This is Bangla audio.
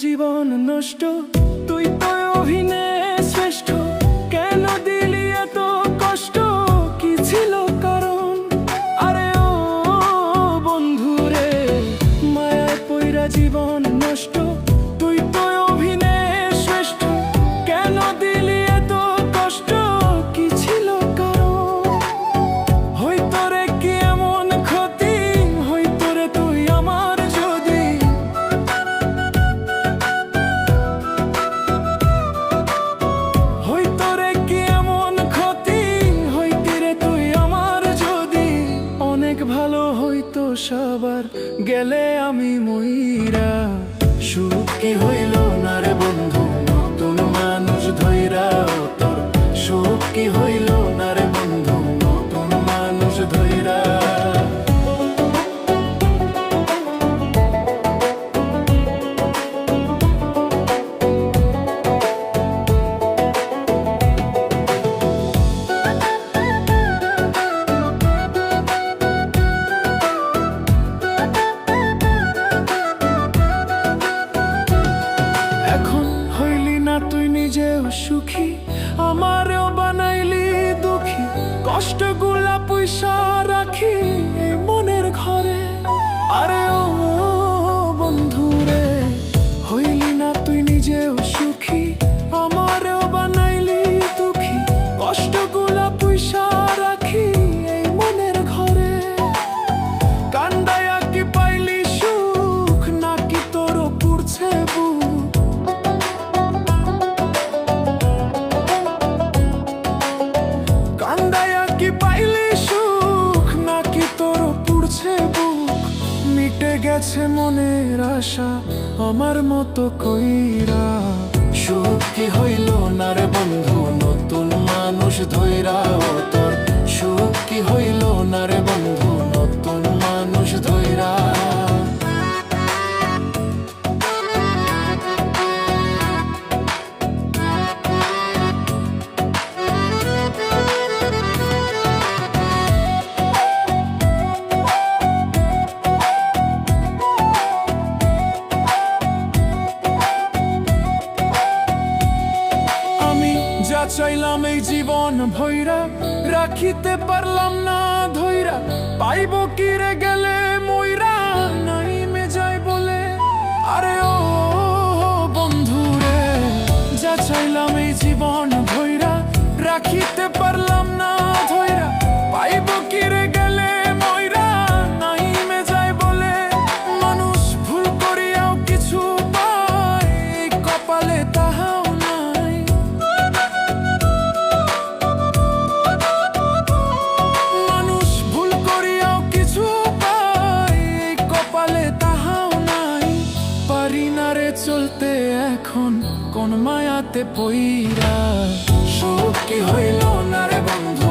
জীবন নষ্ট, তুই তো অভিনয়ে শ্রেষ্ঠ। কেন দিলি এত কষ্ট, কি ছিল কারণ? আরে ও বন্ধু রে, মায়ায় পইরা জীবন নষ্ট, তুই তো অভিনয়ে শ্রেষ্ঠ। কেন দিলি এত কষ্ট, কি ছিল কারণ? হইতো রে কি এমন ক্ষতি, হইতো রে তুই আমার যদি। হইতো রে কি এমন ক্ষতি, হইতি রে তুই আমার যদি। অনেক ভালো হইতো সবার, গেলে আমি মইরা। সুখ কি হইল না রে বন্ধু, নতুন মানুষ ধইরা তোর। সুখ কি হইল না রে বন্ধু, নতুন মানুষ ধইরা। এখন হইলি না তুই নিজেও সুখী, আমারও বানাইলি দুঃখী। কষ্টগুলা পয়সা রাখি এই মনের ঘরে। আরে ও বন্ধু রে, হইলি না তুই নিজেও সুখী, আমারও বানাইলি দুঃখী। কষ্টগুলা পয়সা রাখি এই মনের ঘরে। কান্দায়া কি পাইলি সুখ, নাকি তোর পুড়ছে বুক? কান্দায়া কি পাইলি সুখ, নাকি তোর পুড়ছে বুক? মিটে গেছে মনের আশা আমার মতো কইরা। সুখ কি হইল না রে বন্ধু, নতুন মানুষ ধইরা তোর। সুখ কি হইল না রে বন্ধু, নতুন মানুষ ধইরা। আমি যা চাইলাম এই জীবন ভৈরা, রাখিতে পারলাম না ধৈরা। পাইব কি রে গেলে মইরা, নাইমে যাই বলে। আরে ও বন্ধু রে, যা চাইলাম এই জীবন ভৈরা, রাখিতে পারলাম না ধৈরা। পাইব কি রে গেলে মইরা, নাইমে যাই বলে। মানুষ ভুল করিয়াও কিছু পায়, এই কপালে তাহাও নাই। মানুষ ভুল করিয়াও কিছু পায়, এই কপালে তাহাও নাই। পারি না রে চলতে এখন কোন মায়াতে পইরা। সুখ কি হইল না রে বন্ধু,